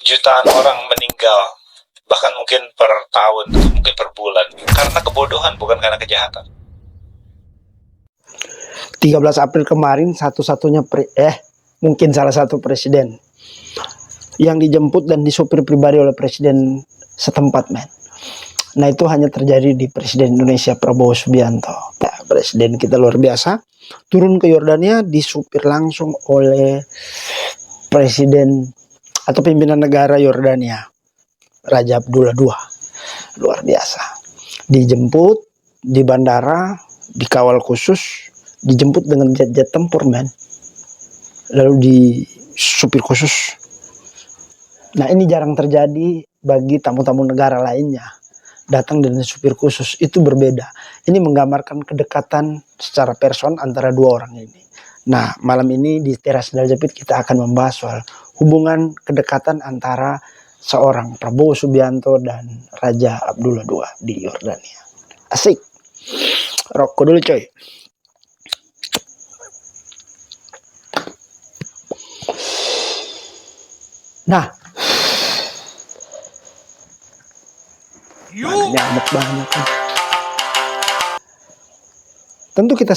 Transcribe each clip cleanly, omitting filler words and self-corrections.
jutaan orang meninggal, bahkan mungkin per tahun, mungkin per bulan, karena kebodohan, bukan karena kejahatan. 13 April kemarin satu-satunya mungkin salah satu presiden yang dijemput dan disopir pribadi oleh presiden setempat, men. Nah, itu hanya terjadi di Presiden Indonesia Prabowo Subianto. Ya, presiden kita luar biasa. Turun ke Yordania disupir langsung oleh presiden atau pimpinan negara Yordania, Raja Abdullah II. Luar biasa. Dijemput di bandara, dikawal khusus, dijemput dengan jet-jet tempur, men. Lalu disupir khusus. Nah, ini jarang terjadi bagi tamu-tamu negara lainnya. Datang dengan supir khusus itu berbeda. Ini menggambarkan kedekatan secara person antara dua orang ini. Nah, malam ini di Teras Sendal Jepit kita akan membahas soal hubungan kedekatan antara seorang Prabowo Subianto dan Raja Abdullah II di Yordania. Asik. Rokok dulu, coy. Nah, banyak banget. Tentu kita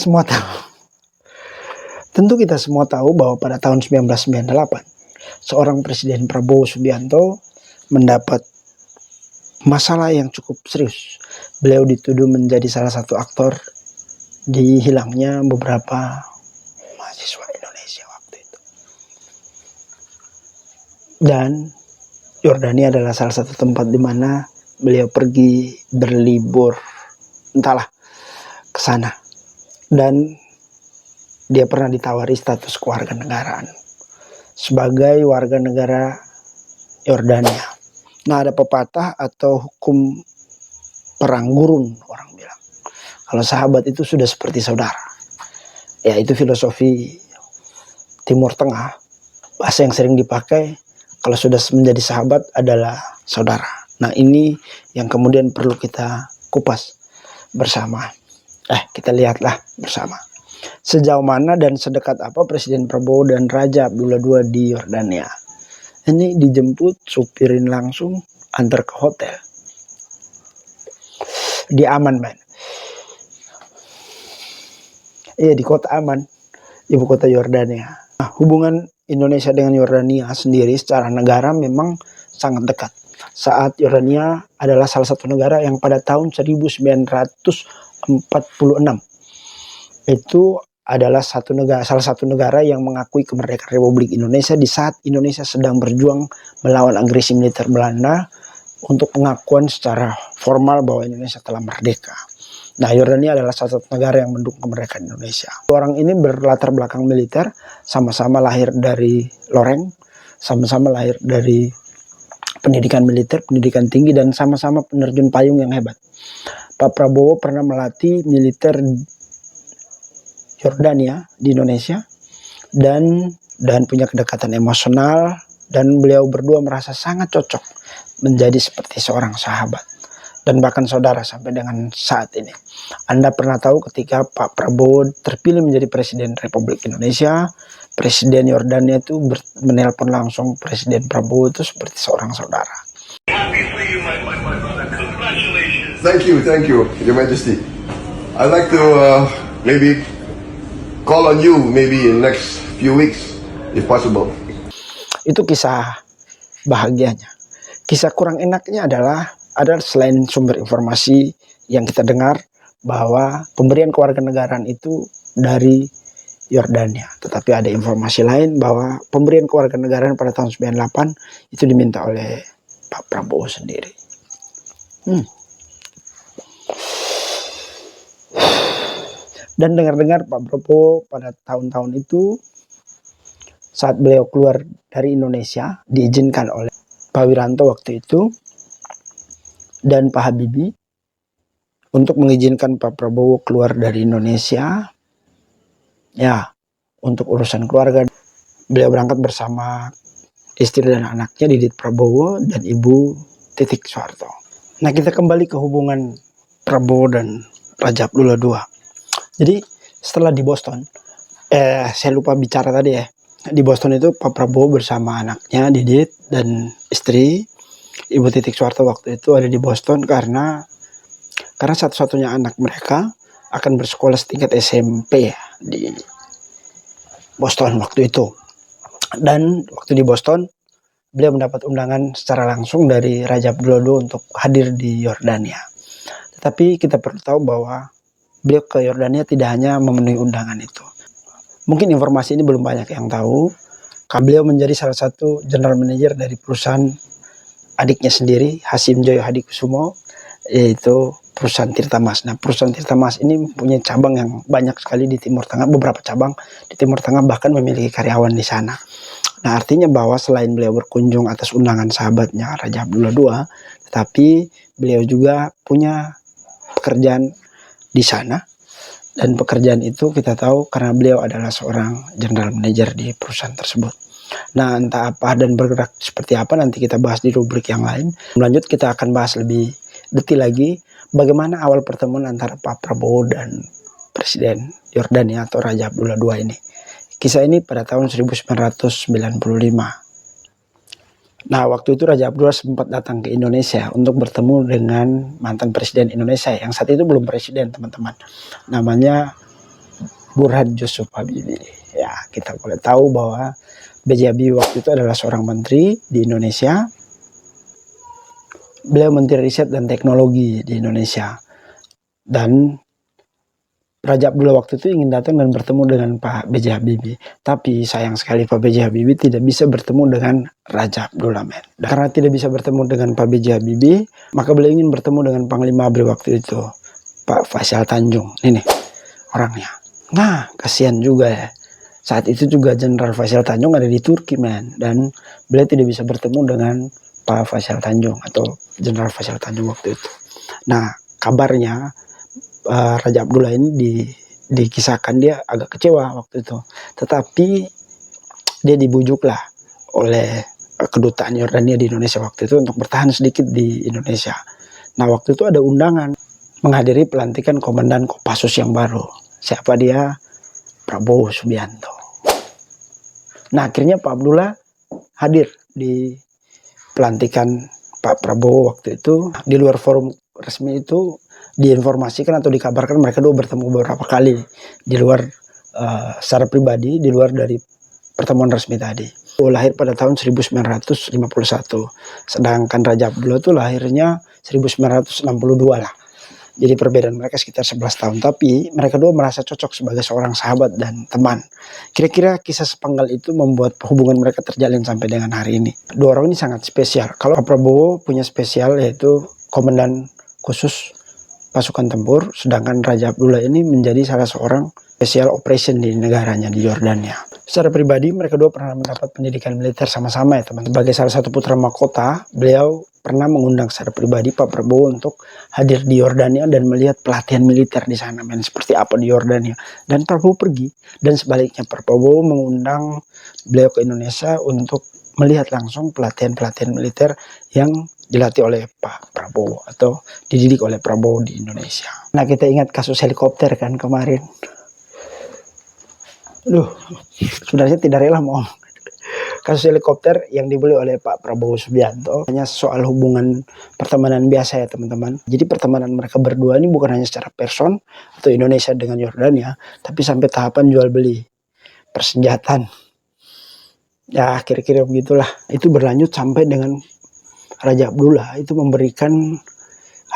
semua tahu bahwa pada tahun 1998 seorang Presiden Prabowo Subianto mendapat masalah yang cukup serius. Beliau dituduh menjadi salah satu aktor di hilangnya beberapa mahasiswa Indonesia waktu itu. Dan Yordania adalah salah satu tempat di mana beliau pergi berlibur, entahlah, ke sana. Dan dia pernah ditawari status kewarganegaraan sebagai warga negara Yordania. Nah, ada pepatah atau hukum perang gurun, orang bilang. Kalau sahabat itu sudah seperti saudara. Ya, itu filosofi Timur Tengah. Bahasa yang sering dipakai kalau sudah menjadi sahabat adalah saudara. Nah, ini yang kemudian perlu kita kupas bersama. Kita lihatlah bersama. Sejauh mana dan sedekat apa Presiden Prabowo dan Raja Abdullah II di Yordania. Ini dijemput, supirin langsung, antar ke hotel. Di Aman, man. Iya, di kota Aman, ibu kota Yordania. Nah, hubungan Indonesia dengan Yordania sendiri secara negara memang sangat dekat. Saat Yordania adalah salah satu negara yang pada tahun 1946 itu adalah salah satu negara yang mengakui kemerdekaan Republik Indonesia di saat Indonesia sedang berjuang melawan agresi militer Belanda untuk pengakuan secara formal bahwa Indonesia telah merdeka. Nah, Yordania adalah salah satu negara yang mendukung kemerdekaan Indonesia. Orang ini berlatar belakang militer, sama-sama lahir dari Loreng, sama-sama lahir dari pendidikan militer, pendidikan tinggi, dan sama-sama penerjun payung yang hebat. Pak Prabowo pernah melatih militer Yordania di Indonesia dan punya kedekatan emosional, dan beliau berdua merasa sangat cocok menjadi seperti seorang sahabat dan bahkan saudara sampai dengan saat ini. Anda pernah tahu ketika Pak Prabowo terpilih menjadi Presiden Republik Indonesia, Presiden Yordania itu menelpon langsung Presiden Prabowo itu seperti seorang saudara. Thank you, Your Majesty. I'd like to maybe call on you maybe in next few weeks, if possible. Itu kisah bahagianya. Kisah kurang enaknya adalah selain sumber informasi yang kita dengar bahwa pemberian kewarganegaraan itu dari Yordania, tetapi ada informasi lain bahwa pemberian kewarganegaraan pada tahun 98 itu diminta oleh Pak Prabowo sendiri. Dan dengar-dengar Pak Prabowo pada tahun-tahun itu saat beliau keluar dari Indonesia diizinkan oleh Pak Wiranto waktu itu dan Pak Habibie untuk mengizinkan Pak Prabowo keluar dari Indonesia, ya, untuk urusan keluarga. Beliau berangkat bersama istri dan anaknya, Didit Prabowo dan Ibu Titik Soeharto. Nah, kita kembali ke hubungan Prabowo dan Raja Abdullah II. Jadi setelah di Boston, saya lupa bicara tadi ya, di Boston itu Pak Prabowo bersama anaknya Didit dan istri Ibu Titik Soeharto waktu itu ada di Boston karena satu-satunya anak mereka akan bersekolah setingkat SMP ya di Boston waktu itu. Dan waktu di Boston beliau mendapat undangan secara langsung dari Raja Abdullah II untuk hadir di Yordania. Tetapi kita perlu tahu bahwa beliau ke Yordania tidak hanya memenuhi undangan itu. Mungkin informasi ini belum banyak yang tahu. Beliau menjadi salah satu general manager dari perusahaan adiknya sendiri, Hasim Joyo Hadikusumo, yaitu perusahaan Tirta Mas. Nah, perusahaan Tirta Mas ini mempunyai cabang yang banyak sekali di Timur Tengah, beberapa cabang di Timur Tengah, bahkan memiliki karyawan di sana. Nah, artinya bahwa selain beliau berkunjung atas undangan sahabatnya Raja Abdullah II, tetapi beliau juga punya pekerjaan di sana. Dan pekerjaan itu kita tahu karena beliau adalah seorang general manager di perusahaan tersebut. Nah, entah apa dan bergerak seperti apa nanti kita bahas di rubrik yang lain. Lanjut kita akan bahas lebih detail lagi bagaimana awal pertemuan antara Pak Prabowo dan Presiden Yordania atau Raja Abdullah II ini. Kisah ini pada tahun 1995. Nah, waktu itu Raja Abdullah sempat datang ke Indonesia untuk bertemu dengan mantan Presiden Indonesia yang saat itu belum presiden, teman-teman. Namanya Burhan Yusuf Habibie. Ya, kita boleh tahu bahwa B.J. Habibie waktu itu adalah seorang menteri di Indonesia. Beliau Menteri Riset dan Teknologi di Indonesia. Dan Raja Abdullah waktu itu ingin datang dan bertemu dengan Pak B.J. Habibie. Tapi sayang sekali Pak B.J. Habibie tidak bisa bertemu dengan Raja Abdullah, men. Karena tidak bisa bertemu dengan Pak B.J. Habibie, maka beliau ingin bertemu dengan Panglima ABRI waktu itu, Pak Faisal Tanjung. Ini nih orangnya. Nah, kasihan juga ya. Saat itu juga Jenderal Faisal Tanjung ada di Turki, men. Dan beliau tidak bisa bertemu dengan Pak Faisal Tanjung atau Jenderal Faisal Tanjung waktu itu. Nah, kabarnya Raja Abdullah ini dikisahkan dia agak kecewa waktu itu. Tetapi dia dibujuklah oleh kedutaan Yordania di Indonesia waktu itu untuk bertahan sedikit di Indonesia. Nah, waktu itu ada undangan menghadiri pelantikan Komandan Kopassus yang baru. Siapa dia? Prabowo Subianto. Nah, akhirnya Pak Abdullah hadir di pelantikan Pak Prabowo waktu itu. Di luar forum resmi itu diinformasikan atau dikabarkan mereka dua bertemu beberapa kali di luar secara pribadi, di luar dari pertemuan resmi tadi. Lahir pada tahun 1951, sedangkan Raja Abdullah itu lahirnya 1962 lah. Jadi perbedaan mereka sekitar 11 tahun, tapi mereka dua merasa cocok sebagai seorang sahabat dan teman. Kira-kira kisah sepenggal itu membuat hubungan mereka terjalin sampai dengan hari ini. Dua orang ini sangat spesial. Kalau Pak Prabowo punya spesial yaitu komandan khusus pasukan tempur, sedangkan Raja Abdullah ini menjadi salah seorang special operation di negaranya, di Yordania. Secara pribadi mereka dua pernah mendapat pendidikan militer sama-sama ya teman. Sebagai salah satu putra mahkota, beliau pernah mengundang secara pribadi Pak Prabowo untuk hadir di Yordania dan melihat pelatihan militer di sana, men, seperti apa di Yordania. Dan Prabowo pergi, dan sebaliknya Pak Prabowo mengundang beliau ke Indonesia untuk melihat langsung pelatihan-pelatihan militer yang dilatih oleh Pak Prabowo atau dididik oleh Prabowo di Indonesia. Nah, kita ingat kasus helikopter kan kemarin. Sebenarnya tidak rela mau kasus helikopter yang dibeli oleh Pak Prabowo Subianto. Hanya soal hubungan pertemanan biasa ya teman-teman. Jadi pertemanan mereka berdua ini bukan hanya secara person atau Indonesia dengan Yordania, tapi sampai tahapan jual beli persenjataan. Ya kira-kira begitulah. Itu berlanjut sampai dengan Raja Abdullah itu memberikan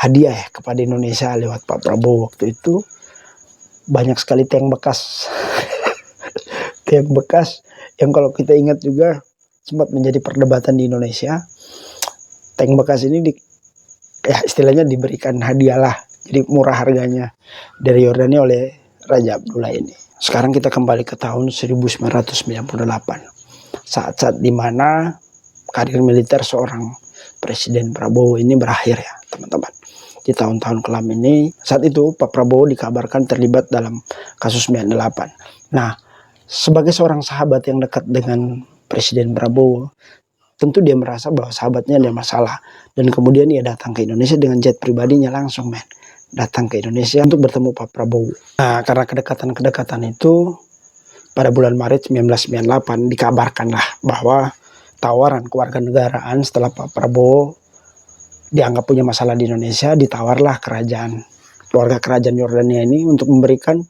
hadiah ya kepada Indonesia lewat Pak Prabowo waktu itu. Banyak sekali tank bekas. Tank bekas yang kalau kita ingat juga sempat menjadi perdebatan di Indonesia. Tank bekas ini istilahnya diberikan hadiah lah, jadi murah harganya dari Yordania oleh Raja Abdullah ini. Sekarang kita kembali ke tahun 1998, saat-saat dimana karir militer seorang Presiden Prabowo ini berakhir ya teman-teman. Di tahun-tahun kelam ini, saat itu Pak Prabowo dikabarkan terlibat dalam kasus 98. Nah, sebagai seorang sahabat yang dekat dengan Presiden Prabowo, tentu dia merasa bahwa sahabatnya ada masalah. Dan kemudian ia datang ke Indonesia dengan jet pribadinya langsung, men. Datang ke Indonesia untuk bertemu Pak Prabowo. Nah, karena kedekatan-kedekatan itu, pada bulan Maret 1998 dikabarkanlah bahwa tawaran kewarganegaraan setelah Pak Prabowo dianggap punya masalah di Indonesia, ditawarlah keluarga kerajaan Yordania ini untuk memberikan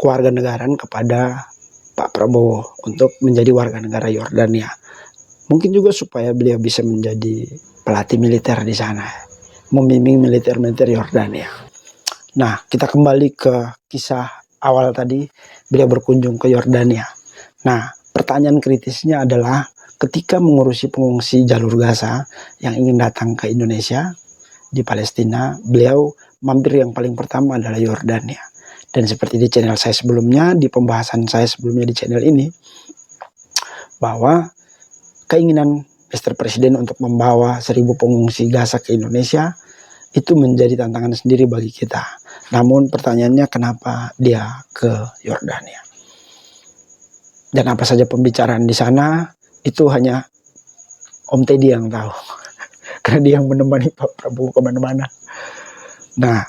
kewarganegaraan kepada Pak Prabowo untuk menjadi warga negara Yordania. Mungkin juga supaya beliau bisa menjadi pelatih militer di sana, membimbing militer-militer Yordania. Nah, kita kembali ke kisah awal tadi, beliau berkunjung ke Yordania. Nah, pertanyaan kritisnya adalah ketika mengurusi pengungsi jalur Gaza yang ingin datang ke Indonesia di Palestina, beliau mampir yang paling pertama adalah Yordania. Dan seperti di channel saya sebelumnya, di pembahasan saya sebelumnya di channel ini, bahwa keinginan Mr. Presiden untuk membawa 1.000 pengungsi Gaza ke Indonesia itu menjadi tantangan sendiri bagi kita. Namun pertanyaannya, kenapa dia ke Yordania? Dan apa saja pembicaraan di sana, itu hanya Om Teddy yang tahu. Karena dia yang menemani Pak Prabowo kemana-mana. Nah,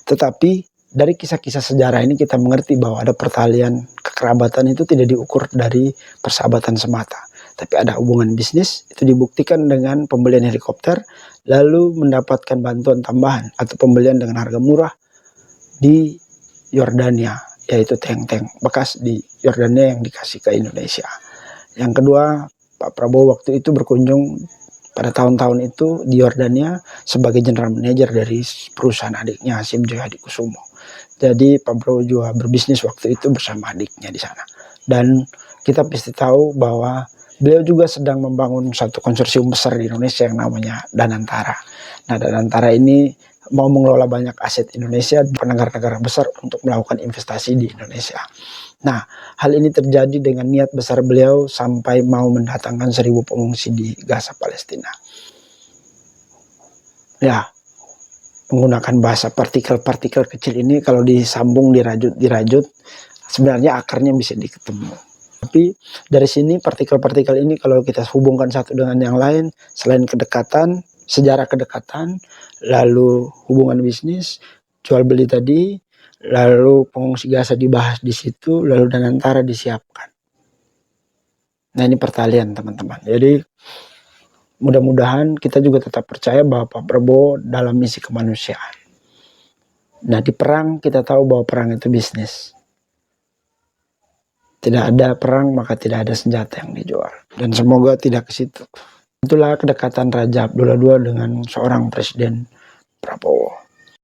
tetapi dari kisah-kisah sejarah ini kita mengerti bahwa ada pertalian kekerabatan itu tidak diukur dari persahabatan semata. Tapi ada hubungan bisnis, itu dibuktikan dengan pembelian helikopter, lalu mendapatkan bantuan tambahan atau pembelian dengan harga murah di Yordania, yaitu tank-tank bekas di Yordania yang dikasih ke Indonesia. Yang kedua, Pak Prabowo waktu itu berkunjung pada tahun-tahun itu di Yordania sebagai general manager dari perusahaan adiknya Hasyim Joyo Hadikusumo. Jadi Pak Prabowo juga berbisnis waktu itu bersama adiknya di sana. Dan kita pasti tahu bahwa beliau juga sedang membangun satu konsorsium besar di Indonesia yang namanya Danantara. Nah, Danantara ini mau mengelola banyak aset Indonesia di negara-negara besar untuk melakukan investasi di Indonesia. Nah, hal ini terjadi dengan niat besar beliau sampai mau mendatangkan 1.000 pengungsi di Gaza, Palestina. Ya, menggunakan bahasa partikel-partikel kecil ini kalau disambung, dirajut, sebenarnya akarnya bisa diketemu. Tapi dari sini partikel-partikel ini kalau kita hubungkan satu dengan yang lain, selain kedekatan, sejarah kedekatan, lalu hubungan bisnis, jual beli tadi, lalu pengungsi Gaza dibahas di situ, lalu Danantara disiapkan. Nah, ini pertalian teman-teman. Jadi mudah-mudahan kita juga tetap percaya bahwa Pak Prabowo dalam misi kemanusiaan. Nah, di perang kita tahu bahwa perang itu bisnis. Tidak ada perang maka tidak ada senjata yang dijual. Dan semoga tidak ke situ. Itulah kedekatan Raja Abdullah II dengan seorang Presiden Prabowo.